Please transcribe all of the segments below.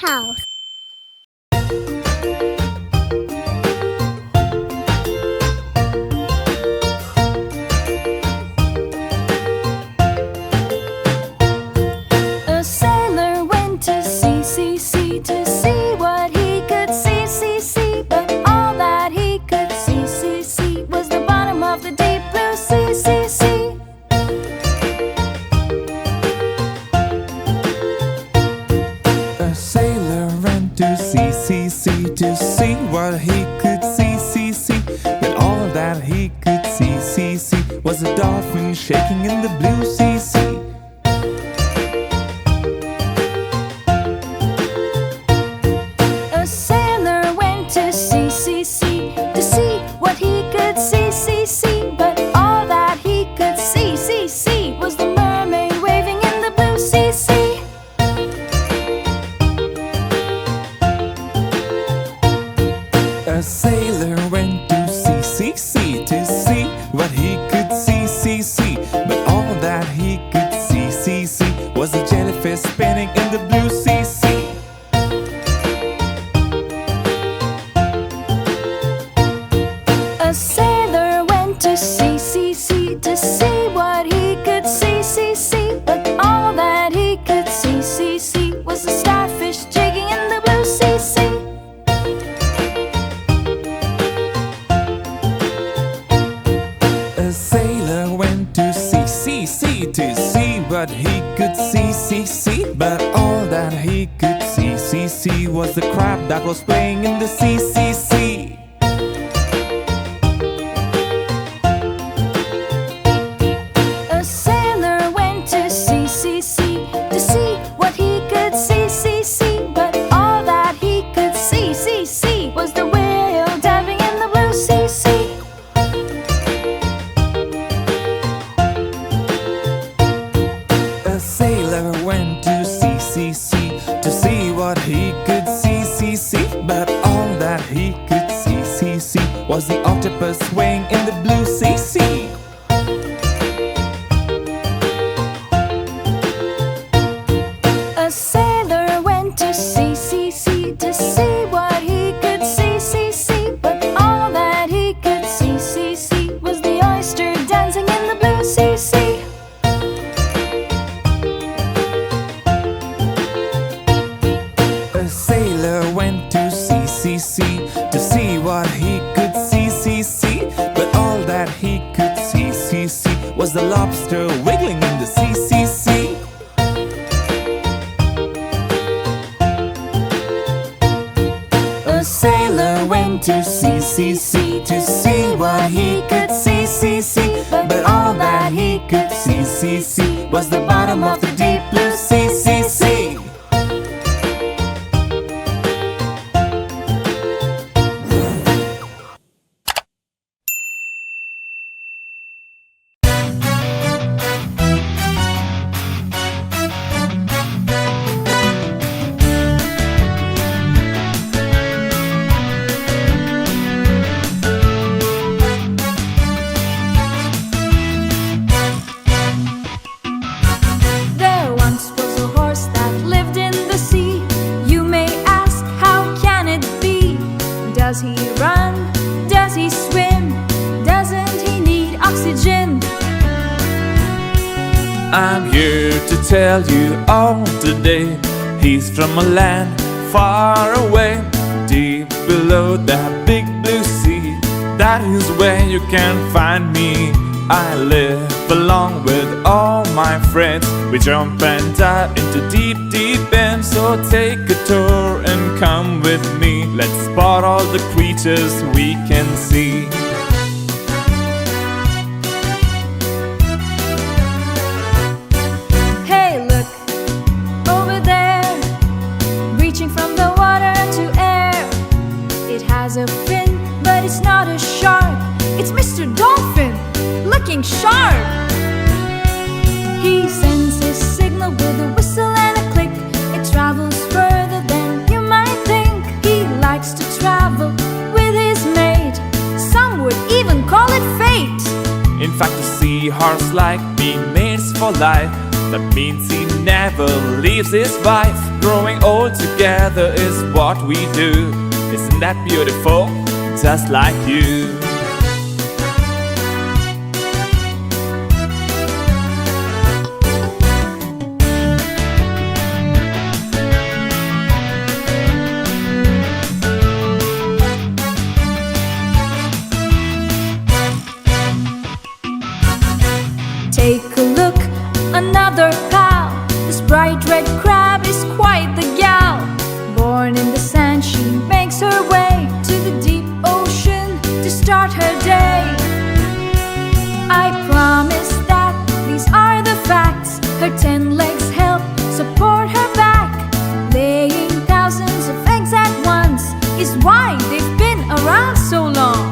Playhouse. A sailor went to sea to see what he could see, but all that he could see was the bottom of the deep blue sea. A sailor ran to sea to see what he could see, but all that he could see was a dolphin shaking in the blue sea. A sailor went to sea to see what he could see, but all that he could see was the mermaid waving in the blue sea. A sailor went to sea to see what he could see, but all that he could see was a jellyfish spinning in the blue sea. A sailor went to sea to see what he could see, but all that he could see was the starfish jigging in the blue sea. A sailor went to sea to see what he could see, but all that he could see was the crab that was playing in the sea. A sailor went to sea to see what he could see, but all that he could see was the whale diving in the blue sea. A sailor went to sea to see what he could see, but all that he could see was the octopus swaying in the blue sea. A sailor went to sea to see what he could see, but all that he could see was the oyster dancing in the blue sea. A sailor went to sea to see what he could see, but all that he could see was the lobster wiggling in the sea. A sailor went to sea to see what he could see, but all that he could see was the bottom of the deep blue sea. There once was a horse that lived in the sea. You may ask, how can it be? Does he run? Does he swim? Doesn't he need oxygen? I'm here to tell you all today. He's from a land far away, deep below that big blue sea. That is where you can find me. I live along with all my friends. We jump and dive into deep, deep end. So take a tour and come with me. Let's spot all the creatures we can see. Hey, look over there, reaching from the water to air. It has a fin, but it's not a shark. It's Mr. Dolphin, looking sharp. He sends his signal with a whistle and a click. It travels further than you might think. He likes to travel with his mate. Some would even call it fate. In fact, a seahorse like me mates for life. That means he never leaves his wife. Growing old together is what we do. Isn't that beautiful? Just like you. Take a look, another pal. This bright red crab is quite the gal. Born in the sand, she makes her way to the deep ocean to start her day. I promise that these are the facts. Her 10 legs help support her back. Laying thousands of eggs at once is why they've been around so long.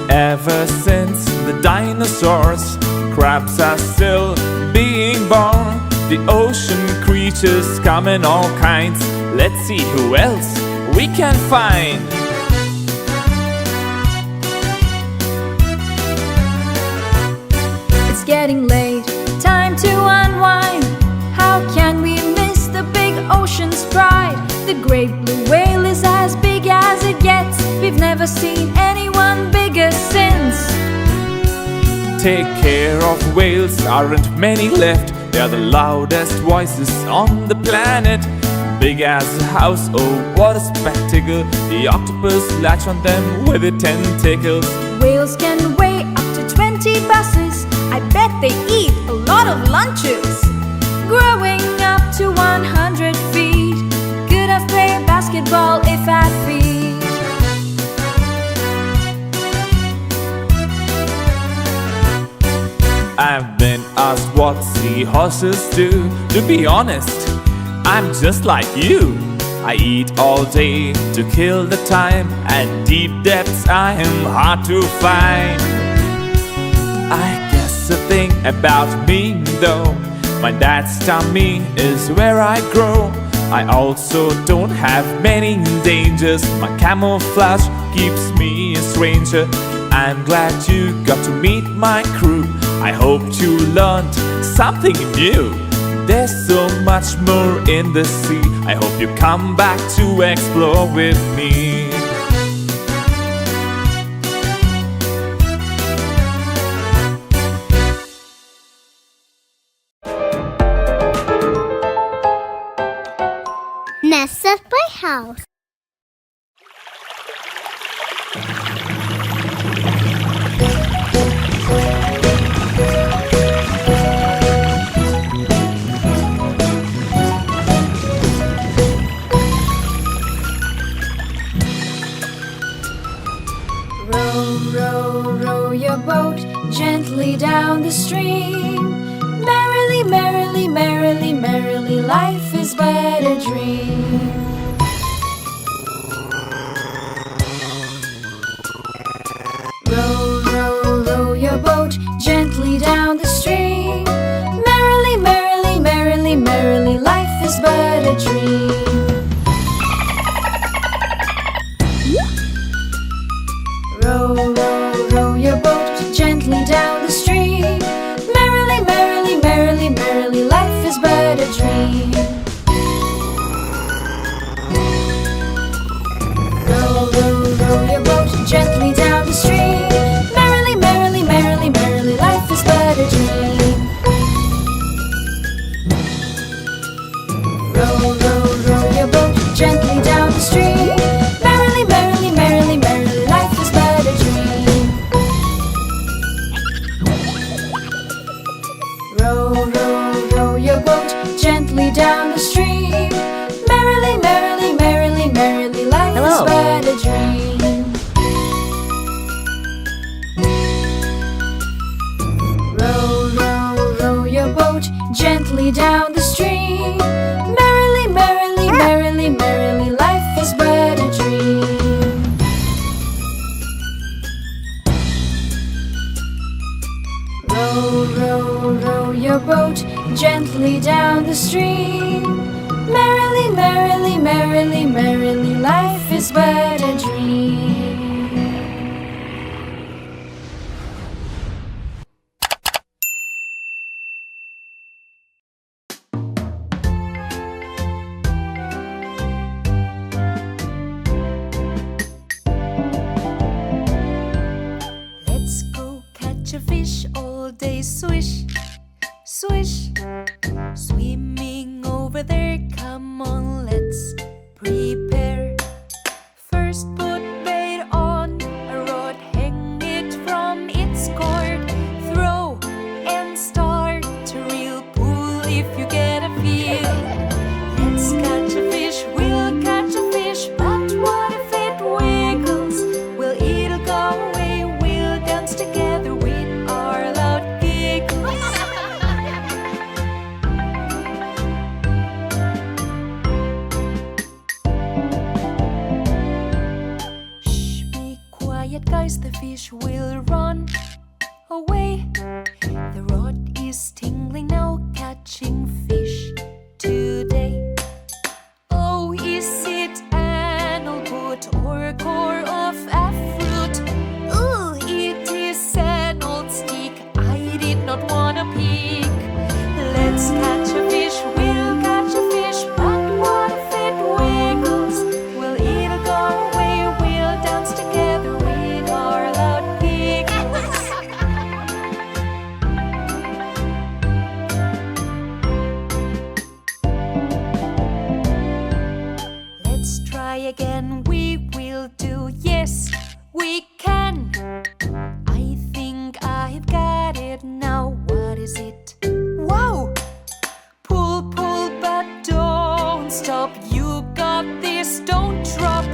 Ever since the dinosaurs, crabs are still being born. The ocean creatures come in all kinds. Let's see who else we can find. It's getting late, time to unwind. How can we miss the big ocean's pride? The great blue whale is as big as it gets. We've never seen anyone bigger since. Take care of whales, aren't many left. They're the loudest voices on the planet. Big as a house, oh what a spectacle. The octopus latch on them with the tentacles. Whales can weigh up to 20 buses. I bet they eat a lot of lunches. Growing up to 100 feet. Could have played basketball if at feet. I've been asked what seahorses do. To be honest, I'm just like you. I eat all day to kill the time. At deep depths I am hard to find. I guess the thing about me though, my dad's tummy is where I grow. I also don't have many dangers. My camouflage keeps me a stranger. I'm glad you got to meet my crew. I hope you learned something new. There's so much more in the sea. I hope you come back to explore with me. Nessa's Playhouse. Row, row, row your boat gently down the stream. Merrily, merrily, merrily, merrily, life is but a dream. Row, row, row your boat gently down the stream. Merrily, merrily, merrily, merrily, life is but a dream. Row, row, row your boat gently down the stream. Merrily, merrily, merrily, merrily, life is but a dream. Row, row, row your boat gently down the stream. Merrily, merrily, merrily, merrily, life is but a dream. Row, row, row your boat gently down the stream. Merrily, merrily, merrily, merrily, life is but a dream. Row, row, row your boat gently down the stream. Merrily, merrily, merrily, merrily, life is but a dream. Row, row, row your boat gently down the stream. Merrily, merrily, merrily, merrily, life is but a dream. Row, row, row your boat gently down the stream. Merrily, merrily, merrily, merrily, life is but a dream. they swish, swish. Swimming over there, come on, let's prepare. First put bait on a rod, hang it from its cord. Throw and start to reel, pull if you get a feel. Let's catch a fish, we'll catch a fish, but what if it wiggles? Will it'll go away, we'll dance together with our loud giggles. Shh, be quiet guys, the fish will run away. The rod is tingling now, catching fish today. Oh, is it an old boat or a core of a fruit? Ooh, it is an old stick, I did not wanna pick. Let's catch a fish, we'll catch a fish, but what if it wiggles? Will it go away, we'll dance together with our loud giggles. Let's try again, we will do, yes, we can. I think I've got it now, what is it? Wow! Pull, pull, but don't stop, you got this, don't drop.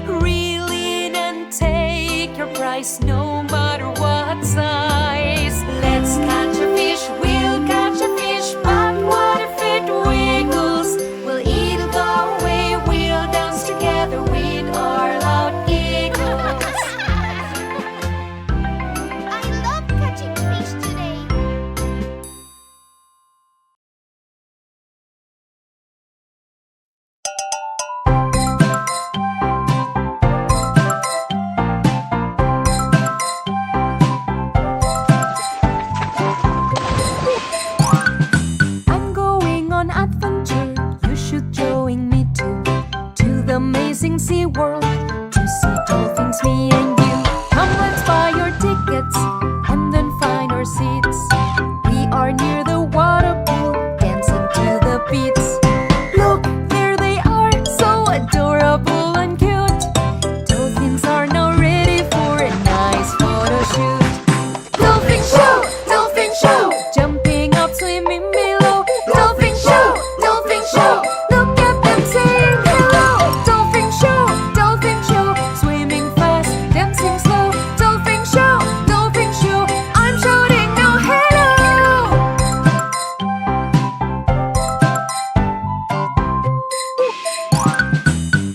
Reel in and take your prize, no matter what size. Let's catch a fish, we'll catch a fish, but what if it wiggles? Will it go away, we'll dance together with our loud giggles. I love catching fish today. I'm going on adventure, you should join me too. To the amazing sea world, to see dolphins, me and you. Come, let's buy your tickets, and then find our seats. We are near the water pool, dancing to the beats. Look, there they are, so adorable and cute. Dolphins are now ready for a nice photo shoot. Dolphin show, dolphin show, jumping up, swimming below. Dolphin show, dolphin show, look at them saying hello. Dolphin show, swimming fast, dancing slow. Dolphin show, I'm shouting now hello.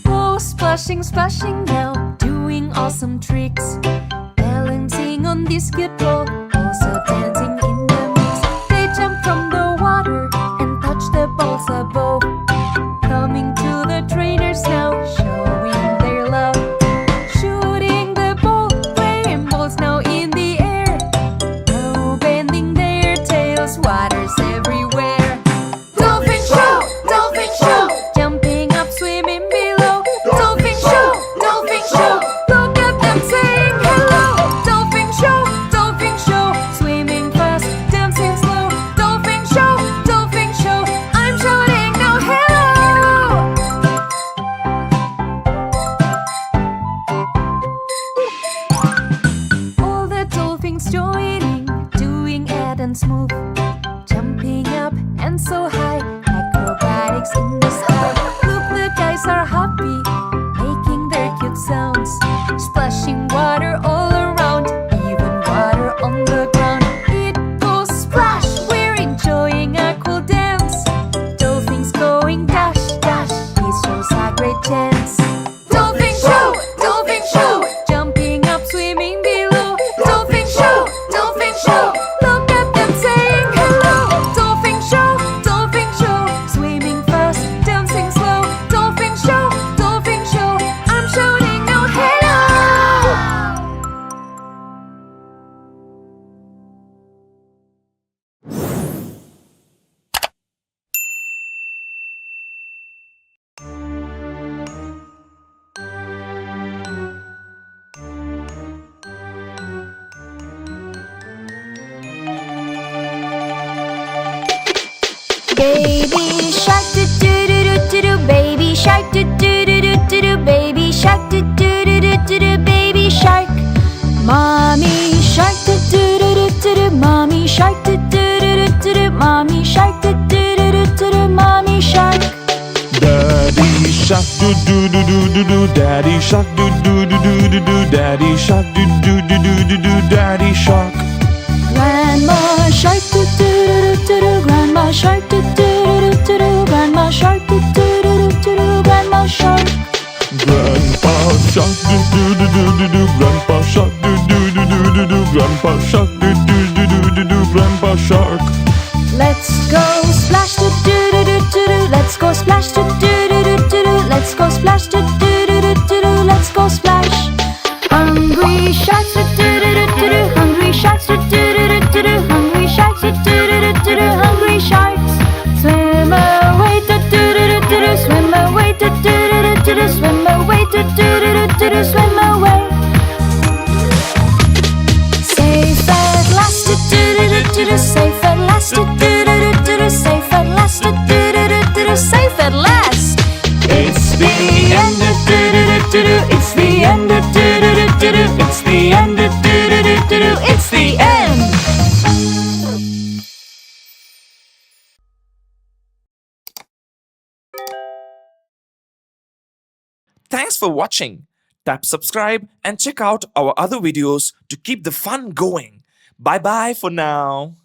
Oh, splashing, splashing now, doing awesome tricks. Balancing on this good ball, also dancing in the mix. They jump from the water and touch the balls above. Coming to the trainers now, showing their love. Shooting the ball, playing balls now in the air. Now bending their tails, water's everywhere. Dolphin show, jumping up, swimming below. Dolphin show, look at them saying hello. Dolphin show, swimming fast, dancing slow. Dolphin show, I'm shouting now hello. All the dolphins joining, doing a dance move, jumping up and so high, acrobatics in the sky. Look, the guys are happy, making their cute sounds, splashing water all around, even water on the ground. It goes splash, we're enjoying a cool dance. Dolphins going dash, dash, this shows a great chance. Dolphin show, jumping up, swimming below. Dolphin show, look at them saying hello. Dolphin show, swimming fast, dancing slow. Dolphin show, Baby shark do do do do do do. Baby shark do do do do do do. Baby shark do do do do do do. Baby shark. Mommy shark do do do do do do. Mommy shark do do do do do do. Mommy shark do do do do do do. Mommy shark. Daddy shark do do do do do do. Daddy shark do do do do do do. Daddy shark do do do do do do. Daddy shark. Grandma shark do do do do do. Grandma shark do do do do do. Grandma shark do do do do do. Grandma shark. Grandpa shark do do do do do do. Grandpa shark do do do do do do. Grandpa shark do do do do do do. Grandpa shark. Let's go splash do do do do do do. Let's go splash do do do do do do. Let's go splash do do do do do do. Let's go splash. Hungry sharks do do do do do do. Hungry sharks do do do do do do. Hungry sharks do do do do do do. Hungry sharks. Swim away do do do do do do. Swim away do do do do do do. Swim away do do do do do do. Swim away. Safe at last do do do do do do. Safe at last do do do do do do. Safe at last do do do do do do. Safe at last. It's the end of do do do do do. It's the end of do do do do do. It's the end of do do do do do. It's the end. Thanks for watching. Tap subscribe and check out our other videos to keep the fun going. Bye bye for now.